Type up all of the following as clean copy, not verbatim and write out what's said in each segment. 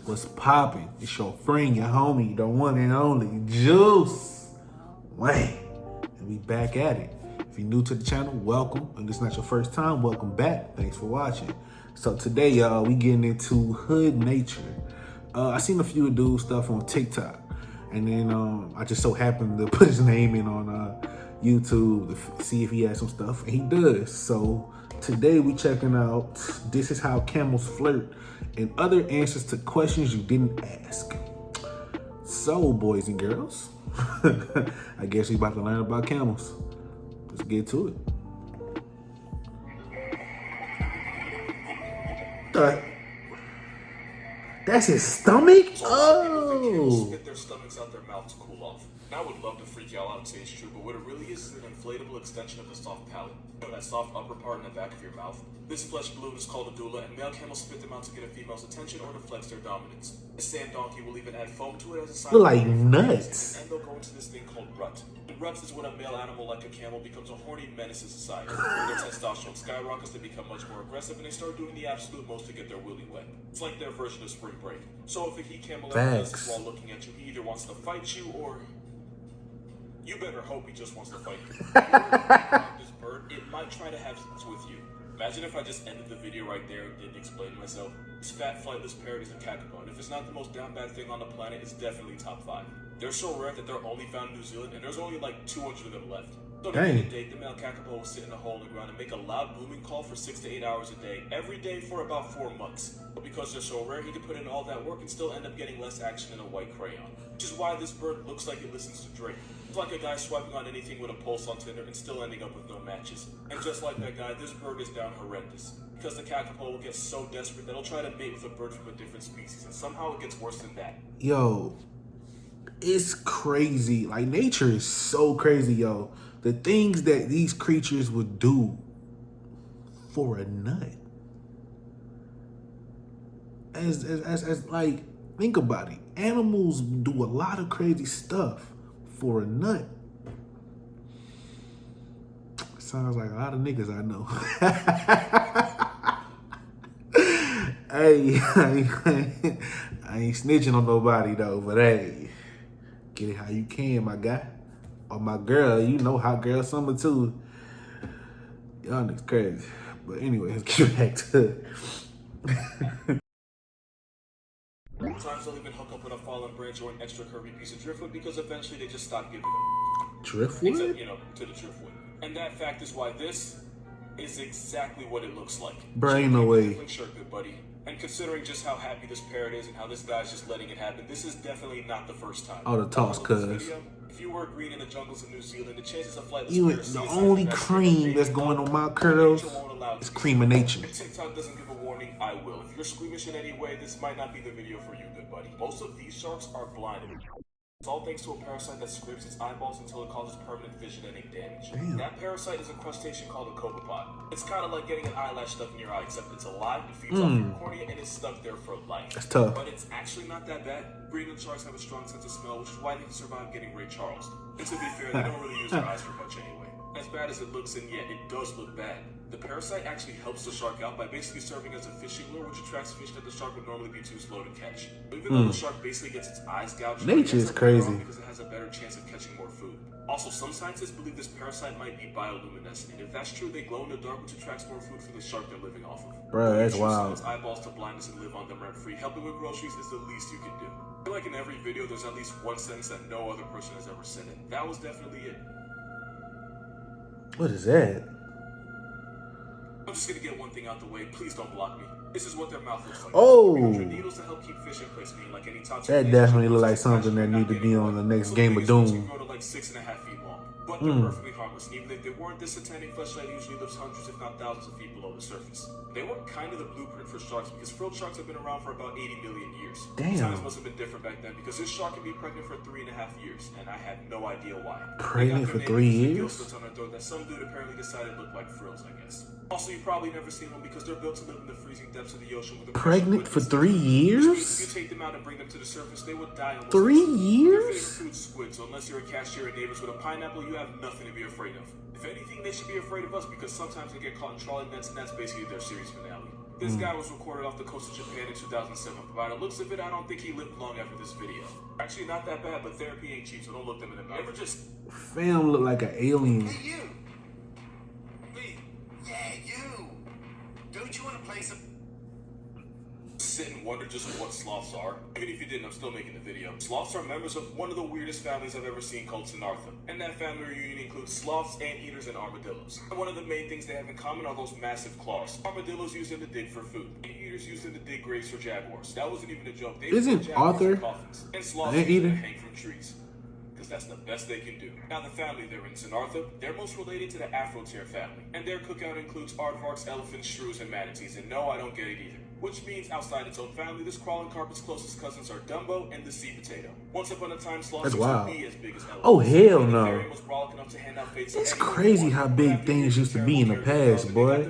What's popping? It's your friend, your homie, the one and only Juice Wayne. And we back at it. If you're new to the channel, welcome. And this is not your first time, welcome back. Thanks for watching. So today, y'all, we getting into hood nature. I seen a few dudes stuff on TikTok. And then I just so happened to put his name in on YouTube to see if he had some stuff. And he does. So today we checking out This Is How Camels Flirt and other answers to questions you didn't ask. So, boys and girls, I guess we about to learn about camels. Let's get to it. That's his stomach? Oh! Spit their stomachs out their mouth to cool off. Now I would love to freak y'all out and say it's true, but what it really is an inflatable extension of the soft palate. You know that soft upper part in the back of your mouth? This flesh balloon is called a doula, and male camels spit them out to get a female's attention or to flex their dominance. The sand donkey will even add foam to it as a sign of like nuts. And they'll go into this thing called rut. Ruts is when a male animal like a camel becomes a horny menace in society. When their testosterone skyrockets, they become much more aggressive and they start doing the absolute most to get their willy wet. It's like their version of spring break. So if a he camel ever does this while looking at you, he either wants to fight you or you better hope he just wants to fight you. This bird, it might try to have sex with you. Imagine if I just ended the video right there and didn't explain myself. This fat flightless parrot is a kakapo, and if it's not the most down bad thing on the planet, it's definitely top 5. They're so rare that they're only found in New Zealand, and there's only like 200 of them left. So to get a date, the male kakapo will sit in a hole in the ground and make a loud booming call for 6 to 8 hours a day, every day for about 4 months. But because they're so rare, he can put in all that work and still end up getting less action than a white crayon. Which is why this bird looks like it listens to Drake. It's like a guy swiping on anything with a pulse on Tinder and still ending up with no matches. And just like that guy, this bird is down horrendous. Because the kakapo will get so desperate that he'll try to mate with a bird from a different species, and somehow it gets worse than that. Yo, it's crazy. Like, nature is so crazy, yo. The things that these creatures would do for a nut. As like, think about it. Animals do a lot of crazy stuff for a nut. Sounds like a lot of niggas I know. Hey, I ain't snitching on nobody though, but hey, get it how you can, my guy. Or my girl, you know, hot girl summer too. Y'all niggas crazy. But anyway, let's get back to it. Sometimes they'll even hook up with a fallen branch or an extra curvy piece of driftwood because eventually they just stop giving up. Driftwood? Except, you know, to the driftwood. And that fact is why this is exactly what it looks like. Brain away. Shirt, good buddy. And considering just how happy this parrot is and how this guy's just letting it happen, this is definitely not the first time. Oh, the toss cuz. If you were green in the jungles of New Zealand, the chances of flightless the only cream that's going on my curls is cream of nature. If TikTok doesn't give a warning, I will. If you're squeamish in any way, this might not be the video for you, good buddy. Most of these sharks are blinded. It's all thanks to a parasite that scrapes its eyeballs until it causes permanent vision-ending damage. Damn. That parasite is a crustacean called a copepod. It's kind of like getting an eyelash stuck in your eye, except it's alive, it feeds off your cornea, and it's stuck there for life. That's tough. But it's actually not that bad. Greenland sharks have a strong sense of smell, which is why they can survive getting Ray Charles. And to be fair, they don't really use their eyes for much anyway. As bad as it looks, and yet it does look bad. The parasite actually helps the shark out by basically serving as a fishing lure, which attracts fish that the shark would normally be too slow to catch. Even though the shark basically gets its eyes gouged, nature is crazy because it has a better chance of catching more food. Also, some scientists believe this parasite might be bioluminescent, and if that's true, they glow in the dark, which attracts more food for the shark they're living off of. Bro, that's wild. Its eyeballs to blindness and live on them rent-free. Helping with groceries is the least you can do. I feel like in every video, there's at least one sentence that no other person has ever said it. That was definitely it. What is that? I'm just gonna get one thing out the way. Please don't block me. This is what their mouth looks like. Oh, needles to help keep fish in place, meaning like any toxic. That definitely look like something that need to be on the next game of Doom. Grow to like 6.5 feet long, but they're perfectly harmless. And even if they weren't, this satanic fleshlight usually lives hundreds, if not thousands, of feet below the surface. They were kind of the blueprint for sharks because frilled sharks have been around for about 80 million years. Damn. Times must have been different back then because this shark can be pregnant for 3.5 years, and I had no idea why. Pregnant for 3 years? On her throat that some dude apparently decided looked like frills, I guess. Also, you've probably never seen one because they're built to live in the freezing depths of the ocean. With pregnant for 3 years? If you take them out and bring them to the surface, they would die. 3 years? Their favorite food's squid, so unless you're a cashier at Neighbors with a pineapple, you have nothing to be afraid of. If anything, they should be afraid of us because sometimes they get caught in trawling nets, and that's basically their series finale. This guy was recorded off the coast of Japan in 2007. But by the looks of it, I don't think he lived long after this video. Actually, not that bad, but therapy ain't cheap, so don't look them in the mouth. Ever just... Fam look like an alien. Hey, you! Me? Yeah, you! Don't you want to play some... sit and wonder just what sloths are? Even if you didn't, I'm still making the video. Sloths are members of one of the weirdest families I've ever seen called Sinartha. And that family reunion includes sloths, anteaters, and armadillos. And one of the main things they have in common are those massive claws. Armadillos use them to dig for food. Anteaters use them to dig graves for jaguars. That wasn't even a joke. They Isn't Arthur and sloths use them to hang from trees. Because that's the best they can do. Now the family they're in, Sinartha, they're most related to the Afroteer family. And their cookout includes aardvarks, elephants, shrews, and manatees. And no, I don't get it either. Which means outside its own family, this crawling carpet's closest cousins are Dumbo and the sea potato. Once upon a time, sloths used to be as big as elephants. Oh, hell no. It's crazy how big things used to be in the past, boy.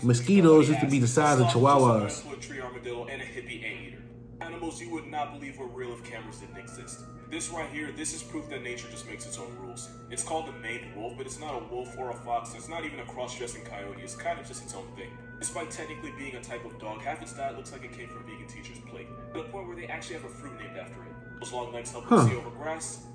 Mosquitoes used to be the size of chihuahuas. Animals you would not believe were real if cameras didn't exist. This right here, this is proof that nature just makes its own rules. It's called the maned wolf, but it's not a wolf or a fox. It's not even a cross-dressing coyote. It's kind of just its own thing. Despite technically being a type of dog, half its diet looks like it came from vegan teacher's plate. To the point where they actually have a fruit named after it. Those long legs help them see over grass,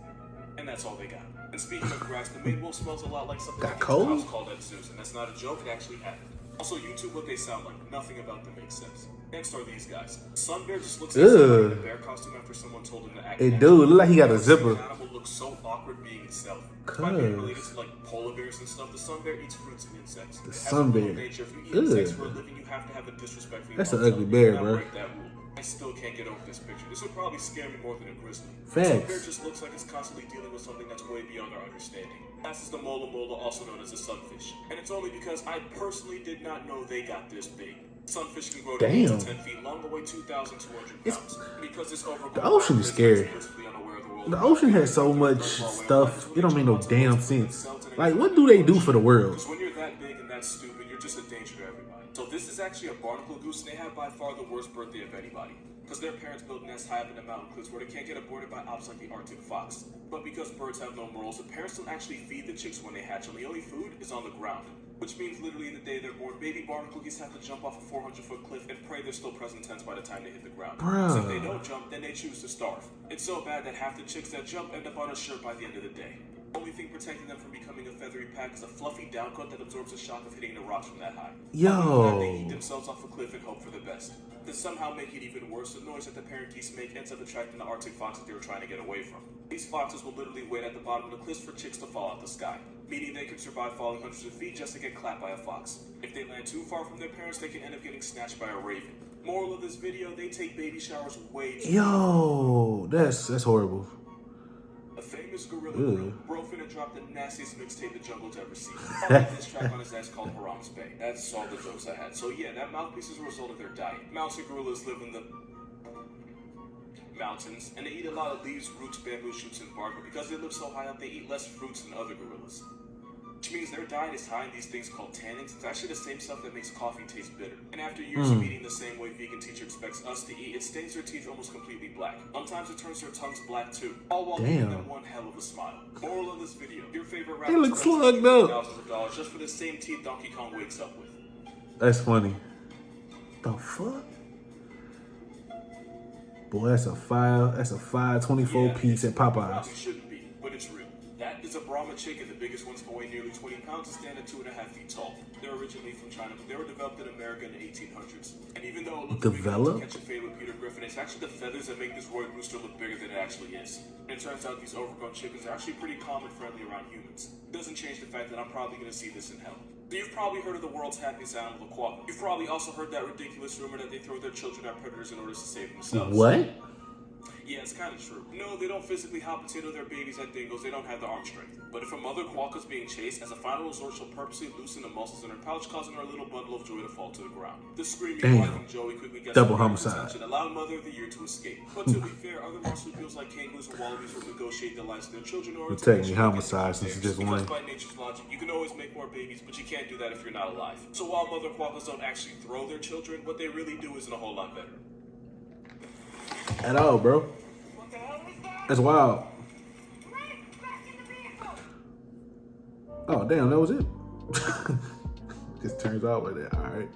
and that's all they got. And speaking of grass, the maned wolf smells a lot like something Got that cold? house called at zoos, and that's not a joke, it actually happened. Also, YouTube what they sound like. Nothing about them makes sense. Next are these guys. Sun Bear just looks like somebody in a bear costume after someone told him to act. It do look like he got a zipper. The animal looks so awkward being itself. By being related to like polar bears and stuff, the sun bear eats fruits and insects. The sun bear. Nature, if you eat insects for a living, you have to have a disrespect for your That's an mother. ugly bear, Not bro. break that rule. I still can't get over this picture. This would probably scare me more than a grizzly. Facts. Sun bear just looks like it's constantly dealing with something that's way beyond our understanding. Last is the mola mola, also known as a sunfish. And it's only because I personally did not know they got this big. Sunfish can grow to 8 to 10 feet long and weigh 2,200 pounds. Because this The ocean is scary. The ocean has so much stuff, it don't make no damn sense. Like, what do they do for the world? Because when you're that big and that stupid, you're just a danger to everybody. So this is actually a barnacle goose, and they have by far the worst birthday of anybody. Because their parents build nests high up in the mountain cliffs where they can't get aborted by ops like the Arctic fox. But because birds have no morals, the parents don't actually feed the chicks when they hatch, and the only food is on the ground. Which means literally the day they're born, baby barnacle geese have to jump off a 400-foot cliff and pray they're still present tense by the time they hit the ground. Bruh. So if they don't jump, then they choose to starve. It's so bad that half the chicks that jump end up on a shirt by the end of the day. The only thing protecting them from becoming a feathery pack is a fluffy downcoat that absorbs the shock of hitting the rocks from that high. Yo. They eat themselves off a cliff and hope for the best. To somehow make it even worse, the noise that the parent geese make ends up attracting the Arctic foxes they were trying to get away from. These foxes will literally wait at the bottom of the cliffs for chicks to fall out the sky, meaning they can survive falling hundreds of feet just to get clapped by a fox. If they land too far from their parents, they can end up getting snatched by a raven. Moral of this video, they take baby showers way too Yo, that's horrible. A famous gorilla bro finna drop the nastiest mixtape the jungle's ever seen. This track on his ass called Haram's Bay. That's all the jokes I had. So yeah, that mouthpiece is a result of their diet. Mountain gorillas live in the mountains, and they eat a lot of leaves, roots, bamboo shoots, and bark, but because they live so high up, they eat less fruits than other gorillas. Which means their diet is high in these things called tannins. It's actually the same stuff that makes coffee taste bitter. And after years of eating the same way vegan teacher expects us to eat, it stains their teeth almost completely black. Sometimes it turns their tongues black too. All while giving them one hell of a smile. Moral of this video, your favorite rapper They look slugged up. thousands of dollars just for the same teeth Donkey Kong wakes up with. That's funny. The fuck? Boy, that's a 524 piece at Popeyes. Probably shouldn't be, but it's real. That is a Brahma chicken. The biggest ones can weigh nearly 20 pounds and stand at 2.5 feet tall. They're originally from China, but they were developed in America in the 1800s. And even though it looks big enough to catch a fade with Peter Griffin, it's actually the feathers that make this royal rooster look bigger than it actually is. And it turns out these overgrown chickens are actually pretty calm and friendly around humans. It doesn't change the fact that I'm probably going to see this in hell. So you've probably heard of the world's happiest animal, the quokka. You've probably also heard that ridiculous rumor that they throw their children at predators in order to save themselves. What? Yeah, it's kind of true. No, they don't physically hot potato their babies at dingoes. They don't have the arm strength. But if a mother quokka's being chased, as a final resort, she'll purposely loosen the muscles in her pouch, causing her little bundle of joy to fall to the ground. The screaming wife and Joey quickly gets double homicide, allowing Mother of the Year to escape. But to be fair, other marsupials like kangaroos or wallabies will negotiate the lives of their children in order to technically homicide since it's just one. By nature's logic, you can always make more babies, but you can't do that if you're not alive. So while mother quokkas don't actually throw their children, what they really do isn't a whole lot better. At all, bro. That's wild. Oh, damn, that was it. just turns out like that. All right.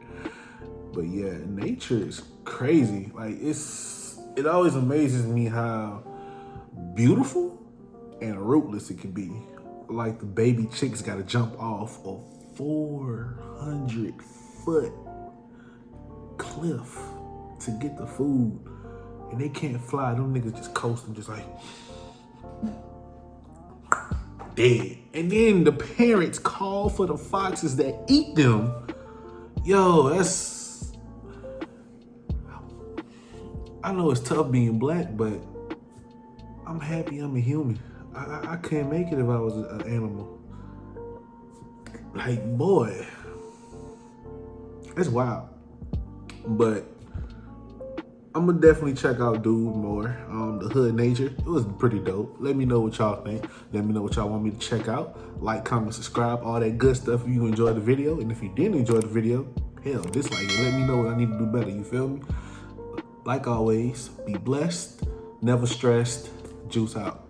But yeah, nature is crazy. Like it always amazes me how beautiful and rootless it can be. Like the baby chicks got to jump off a 400-foot cliff to get the food, and they can't fly. Them niggas just coasting, just like dead. And then the parents call for the foxes that eat them. Yo, I know it's tough being black, but I'm happy I'm a human. I couldn't make it if I was an animal. Like, boy, that's wild. But I'm gonna definitely check out Dude more. The Hood Nature, it was pretty dope. Let me know what y'all think. Let me know what y'all want me to check out. Like, comment, subscribe, all that good stuff if you enjoyed the video. And if you didn't enjoy the video, hell, dislike it. Let me know what I need to do better, you feel me? Like always, be blessed, never stressed, juice out.